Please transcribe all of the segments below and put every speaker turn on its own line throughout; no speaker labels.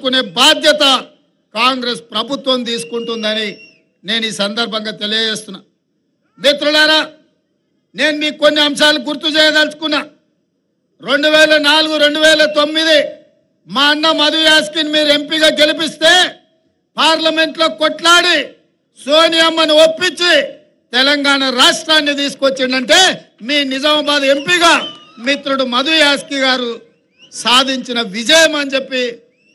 కొనే బాధ్యత కాంగ్రెస్ ప్రభుత్వం తీసుకుంటుందని నేను ఈ సందర్భంగా తెలియజేస్తున్నా. మిత్రులారా, నేను మీకు కొన్ని అంశాలు గుర్తు చేయదలుచుకున్నా. 2004 2009 మా అన్న మధు యాస్కిన్ మీరు ఎంపీగా గెలిపిస్తే పార్లమెంట్లో కొట్లాడి సోనియమ్మను ఒప్పించి తెలంగాణ రాష్ట్రాన్ని తీసుకొచ్చిందంటే మీ నిజామాబాద్ ఎంపీగా మిత్రుడు మధు యాస్కి గారు సాధించిన విజయం అని చెప్పి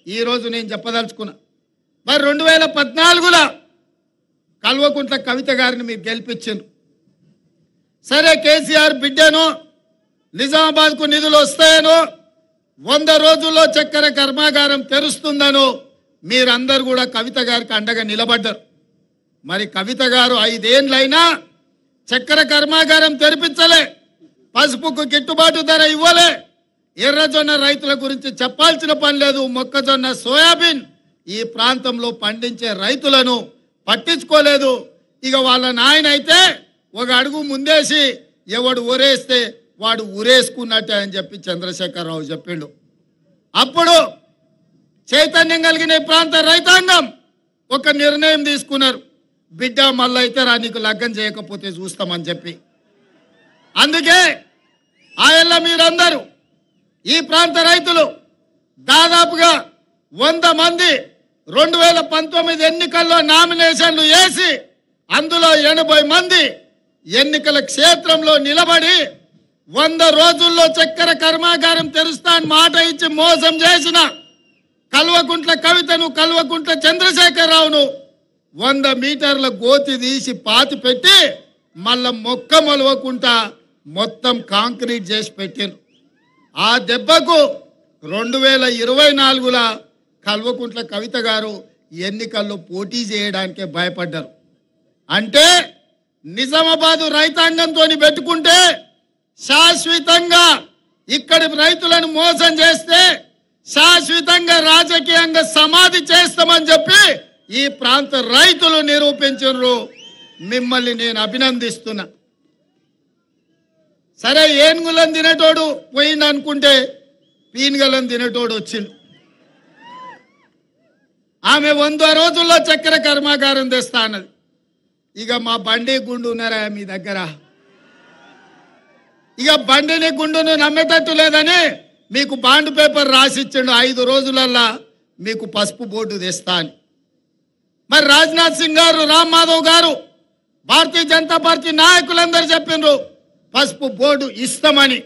ఈరోజు నేను చెప్పదలుచుకున్నా. మరి 2014లో కల్వకుంట్ల కవిత గారిని మీరు గెలిపించారు. సరే, కేసీఆర్ బిడ్డను నిజామాబాద్కు నిధులు వస్తాయనో 100 రోజుల్లో చక్కెర కర్మాగారం తెరుస్తుందనో మీరందరూ కూడా కవిత గారికి అండగా నిలబడ్డారు. మరి కవిత గారు 5 ఏళ్ళైనా చక్కెర కర్మాగారం తెరిపించలే, పసుపుకు గిట్టుబాటు ధర ఇవ్వలే, ఎర్రజొన్న రైతుల గురించి చెప్పాల్సిన పని లేదు. మొక్కజొన్న, సోయాబీన్ ఈ ప్రాంతంలో పండించే రైతులను పట్టించుకోలేదు. ఇక వాళ్ళ నాయన అయితే ఒక అడుగు ముందేసి ఎవడు ఊరేస్తే వాడు ఊరేసుకున్నట్టే అని చెప్పి చంద్రశేఖరరావు చెప్పిండు. అప్పుడు చైతన్యం కలిగిన ఈ ప్రాంత రైతాంగం ఒక నిర్ణయం తీసుకున్నారు. బిడ్డ మళ్ళీ అయితే రా, నీకు లగ్గం చేయకపోతే చూస్తామని చెప్పి. అందుకే ఆయల్ల మీరందరూ ఈ ప్రాంత రైతులు దాదాపుగా 100 మంది 2019 ఎన్నికల్లో నామినేషన్లు వేసి అందులో 80 మంది ఎన్నికల క్షేత్రంలో నిలబడి 100 రోజుల్లో చక్కెర కర్మాగారం తెరుస్తా అని మాట ఇచ్చి మోసం చేసిన కల్వకుంట్ల కవితను, కల్వకుంట్ల చంద్రశేఖరరావును 100 మీటర్ల గోతి తీసి పాతి పెట్టి మళ్ళా మొక్క మొలవకుండా మొత్తం కాంక్రీట్ చేసి పెట్టారు. ఆ దెబ్బకు 2024లో కల్వకుంట్ల కవిత గారు ఎన్నికల్లో పోటీ చేయడానికే భయపడ్డారు. అంటే నిజామాబాదు రైతాంగంతో పెట్టుకుంటే శాశ్వతంగా ఇక్కడి రైతులను మోసం చేస్తే శాశ్వతంగా రాజకీయంగా సమాధి చేస్తామని చెప్పి ఈ ప్రాంత రైతులు నిరూపించారు. మిమ్మల్ని నేను అభినందిస్తున్నా. సరే, ఏనుగులను తినేటోడు పోయింది అనుకుంటే పీనుగలను తినేటోడు వచ్చిండు. ఆమె 100 రోజుల్లో చక్కెర కర్మాగారం తెస్తా అన్నది. ఇక మా బండి గుండు ఉన్నారా మీ దగ్గర? ఇక బండిని గుండును నమ్మేటట్టు లేదని మీకు బాండ్ పేపర్ రాసిచ్చిండు, 5 రోజులల్లా మీకు పసుపు బోర్డు తెస్తా అని. మరి రాజ్నాథ్ సింగ్ గారు, రామ్ మాధవ్ గారు, భారతీయ జనతా పార్టీ నాయకులందరూ చెప్పిండ్రు పసుపు బోర్డు ఇస్తామని.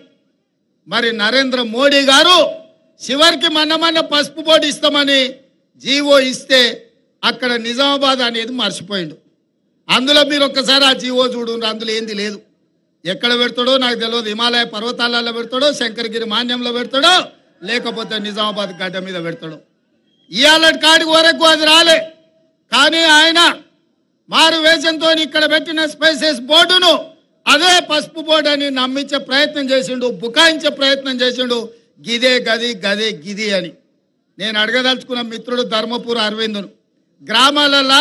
మరి నరేంద్ర మోడీ గారు చివరికి మొన్న పసుపు బోర్డు ఇస్తామని జీవో ఇస్తే అక్కడ నిజామాబాద్ అనేది మర్చిపోయిండు. అందులో మీరు ఒక్కసారి ఆ జీవో చూడండి, అందులో ఏంది లేదు. ఎక్కడ పెడతాడో నాకు తెలియదు. హిమాలయ పర్వతాలలో పెడతాడో, శంకరగిరి మాన్యంలో పెడతాడో, లేకపోతే నిజామాబాద్ గడ్డ మీద పెడతాడో. ఇవాళ కాడికి వరకు అది రాలే. కానీ ఆయన మారు వేషంతో ఇక్కడ పెట్టిన స్పైసెస్ బోర్డును అదే పసుపు బోర్డు అని నమ్మించే ప్రయత్నం చేసిండు, బుకాయించే ప్రయత్నం చేసిండు. గిదే గది, గదే గిది అని. నేను అడగదలుచుకున్న మిత్రుడు ధర్మపుర అరవిందును, గ్రామాలలో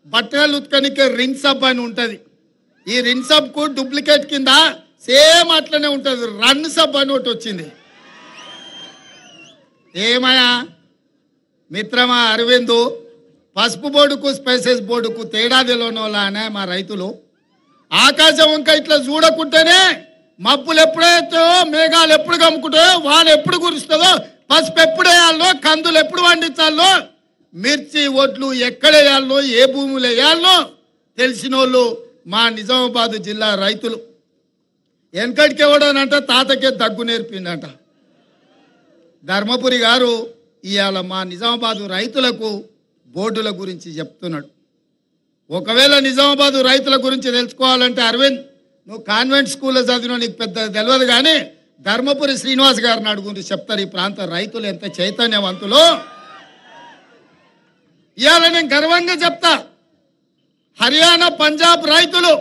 బట్టలు ఉత్కనికే రిన్ సబ్ అని ఉంటుంది. ఈ రిన్ సబ్కు డూప్లికేట్ కింద సేమ్ అట్లనే ఉంటుంది రన్ సబ్ అని ఒకటి వచ్చింది. ఏమయ్యా మిత్రమా అరవిందు, పసుపు బోర్డుకు స్పైసెస్ బోర్డుకు తేడా తెలియనోళ్ళనే మా రైతులు. ఆకాశం వంక ఇట్లా చూడకుంటేనే మబ్బులు ఎప్పుడైతే మేఘాలు ఎప్పుడు కమ్ముకుంటాయో, వాన ఎప్పుడు కురుస్తుందో, పసుపు ఎప్పుడు వేయాలో, కందులు ఎప్పుడు పండించాలో, మిర్చి ఒడ్లు ఎక్కడ వేయాలో, ఏ భూములు వేయాలో తెలిసిన వాళ్ళు మా నిజామాబాద్ జిల్లా రైతులు. వెనకటికి ఎవడనంట తాతకే దగ్గు నేర్పిండంట. ధర్మపురి గారు ఇవాళ మా నిజామాబాదు రైతులకు బోర్డుల గురించి చెప్తున్నాడు. ఒకవేళ నిజామాబాదు రైతుల గురించి తెలుసుకోవాలంటే అరవింద్, నువ్వు కాన్వెంట్ స్కూల్లో చదివినా నీకు పెద్ద తెలియదు, కానీ ధర్మపురి శ్రీనివాస్ గారిని అడుగుంటూ చెప్తారు ఈ ప్రాంత రైతులు ఎంత చైతన్యవంతులో. ఇవాళ నేను గర్వంగా చెప్తా, హర్యానా, పంజాబ్ రైతులు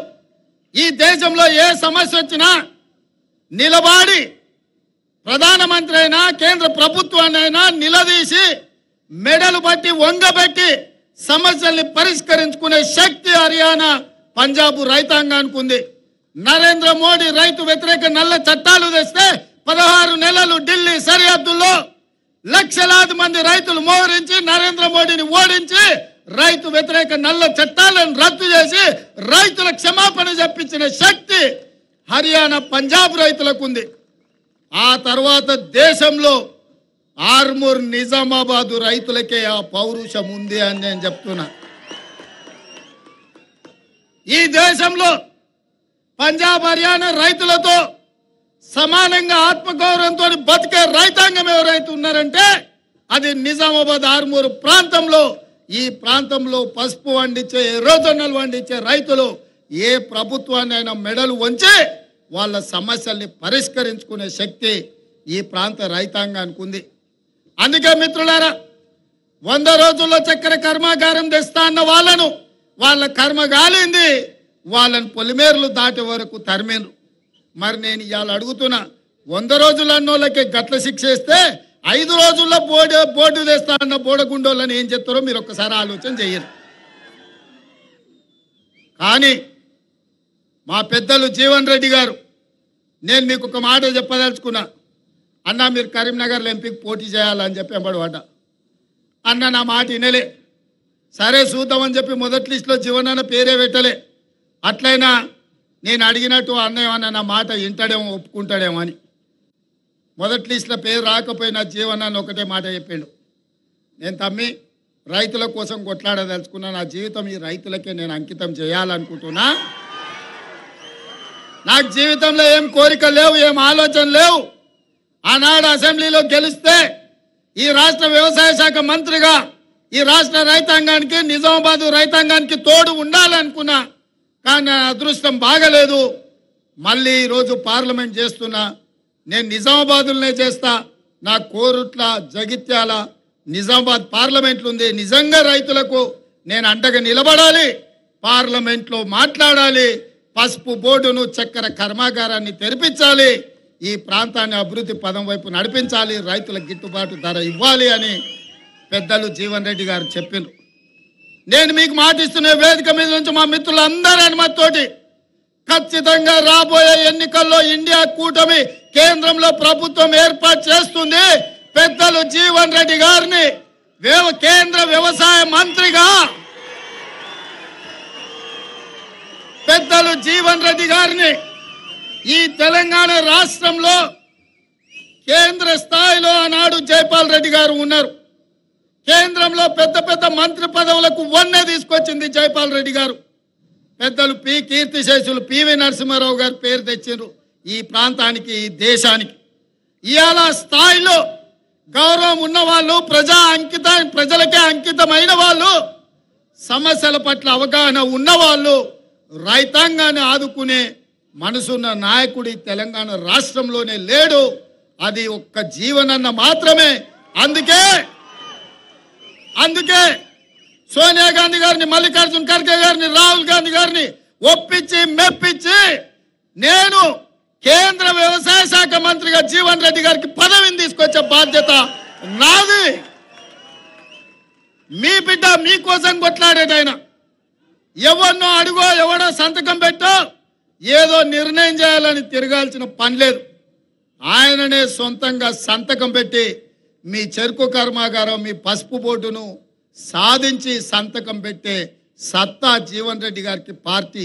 ఈ దేశంలో ఏ సమస్య వచ్చినా నిలబడి ప్రధానమంత్రి అయినా కేంద్ర ప్రభుత్వాన్ని అయినా నిలదీసి మెడలు బట్టి వంగబెట్టి సమస్యల్ని పరిష్కరించుకునే శక్తి హర్యానా, పంజాబ్ రైతాంగానికి ఉంది. నరేంద్ర మోడీ రైతు వ్యతిరేక నల్ల చట్టాలు తెస్తే 16 నెలలు ఢిల్లీ సరిహద్దుల్లో లక్షలాది మంది రైతులు మోహరించి నరేంద్ర మోడీని ఓడించి రైతు వ్యతిరేక నల్ల చట్టాలను రద్దు చేసి రైతుల క్షమాపణ చెప్పించిన శక్తి హర్యానా పంజాబ్ రైతులకు ఉంది. ఆ తర్వాత దేశంలో ఆర్మూర్ నిజామాబాదు రైతులకే ఆ పౌరుషం ఉంది అని నేను చెప్తున్నా. ఈ దేశంలో పంజాబ్ హర్యానా రైతులతో సమానంగా ఆత్మగౌరవంతో బతికే రైతాంగం ఎవరైతే ఉన్నారంటే అది నిజామాబాద్ ఆర్మూర్ ప్రాంతంలో. ఈ ప్రాంతంలో పసుపు వండించే ఎర్రజొన్నలు వండించే రైతులు ఏ ప్రభుత్వాన్ని అయినా మెడలు వంచి వాళ్ళ సమస్యల్ని పరిష్కరించుకునే శక్తి ఈ ప్రాంత రైతాంగానికి ఉంది. అందుకే మిత్రులారా, 100 రోజుల్లో చక్కెర కర్మాగారం తెస్తా అన్న వాళ్ళను వాళ్ళ కర్మ గాలింది, వాళ్ళని పొలిమేర్లు దాటే వరకు తరిమేరు. మరి నేను ఇవాళ అడుగుతున్నా, 100 రోజులు అన్నోళ్ళకి గట్ల శిక్ష ఇస్తే 5 రోజుల్లో బోర్డు తెస్తా అన్న బోడగుండోళ్ళని ఏం చెప్తారో మీరు ఒక్కసారి ఆలోచన చెయ్యరు. కానీ మా పెద్దలు జీవన్ రెడ్డి గారు, నేను మీకు ఒక మాట చెప్పదలుచుకున్నా. అన్న మీరు కరీంనగర్లో ఎంపీకి పోటీ చేయాలని చెప్పి ఎంబడవాట. అన్న నా మాట వినలే. సరే చూద్దామని చెప్పి మొదటి లిస్టులో జీవన్ అన్న పేరే పెట్టలే. అట్లయినా నేను అడిగినట్టు అన్నయ్య అన్న నా మాట వింటాడేమో, ఒప్పుకుంటాడేమో అని. మొదటి లిస్టులో పేరు రాకపోయినా జీవన్ అన్న ఒకటే మాట చెప్పాడు, నేను తమ్మి రైతుల కోసం కొట్లాడదలుచుకున్నా, నా జీవితం ఈ రైతులకే నేను అంకితం చేయాలనుకుంటున్నా. నాకు జీవితంలో ఏం కోరిక లేవు, ఏం ఆలోచన లేవు. ఆనాడు అసెంబ్లీలో గెలిస్తే ఈ రాష్ట్ర వ్యవసాయ శాఖ మంత్రిగా ఈ రాష్ట్ర రైతాంగానికి, నిజామాబాద్ రైతాంగానికి తోడు ఉండాలనుకున్నా. కానీ నా అదృష్టం బాగలేదు. మళ్ళీ ఈరోజు పార్లమెంట్ చేస్తున్నా. నేను నిజామాబాద్లోనే చేస్తా. నా కోరుట్ల, జగిత్యాల, నిజామాబాద్ పార్లమెంట్లు ఉంది. నిజంగా రైతులకు నేను అండగా నిలబడాలి, పార్లమెంట్లో మాట్లాడాలి, పసుపు బోర్డును, చక్కెర కర్మాగారాన్ని తెరిపించాలి, ఈ ప్రాంతాన్ని అభివృద్ధి పదం వైపు నడిపించాలి, రైతులకు గిట్టుబాటు ధర ఇవ్వాలి అని పెద్దలు జీవన్ రెడ్డి గారు చెప్పిండ్రు. నేను మీకు మాటిస్తున్న వేదిక మీద నుంచి మా మిత్రులందరి అనుమతితోటి ఖచ్చితంగా రాబోయే ఎన్నికల్లో ఇండియా కూటమి కేంద్రంలో ప్రభుత్వం ఏర్పాటు చేస్తుంది. పెద్దలు జీవన్ రెడ్డి గారిని కేంద్ర వ్యవసాయ మంత్రిగా, పెద్దలు జీవన్ రెడ్డి గారిని ఈ తెలంగాణ రాష్ట్రంలో కేంద్ర స్థాయిలో ఆనాడు జైపాల్ రెడ్డి గారు ఉన్నారు. కేంద్రంలో పెద్ద పెద్ద మంత్రి పదవులకు వన్నె తీసుకొచ్చింది జైపాల్ రెడ్డి గారు. పెద్దలు కీర్తిశేషులు పివి నరసింహారావు గారు పేరు తెచ్చారు ఈ ప్రాంతానికి, ఈ దేశానికి. ఇవాళ స్థాయిలో గౌరవం ఉన్నవాళ్ళు, ప్రజలకే అంకితమైన వాళ్ళు, సమస్యల పట్ల అవగాహన ఉన్నవాళ్ళు, రైతాంగాన్ని ఆదుకునే మనసున్న నాయకుడి తెలంగాణ రాష్ట్రంలోనే లేడు. అది ఒక్క జీవనన్న మాత్రమే. అందుకే సోనియా గాంధీ గారిని, మల్లికార్జున ఖర్గే గారిని, రాహుల్ గాంధీ గారిని ఒప్పించి మెప్పించి నేను కేంద్ర వ్యవసాయ శాఖ మంత్రిగా జీవన్ రెడ్డి గారికి పదవిని తీసుకొచ్చే బాధ్యత నాది. మీ బిడ్డ మీకోసం కొట్లాడేటైనా ఎవరినో అడుగో, ఎవడో సంతకం పెట్టో ఏదో నిర్ణయం చేయాలని తిరగాల్సిన పని లేదు. ఆయననే సొంతంగా సంతకం పెట్టి మీ చెరుకు కర్మాగారం, మీ పసుపు బోర్డును సాధించి సంతకం పెట్టే సత్తా జీవన్ రెడ్డి గారికి పార్టీ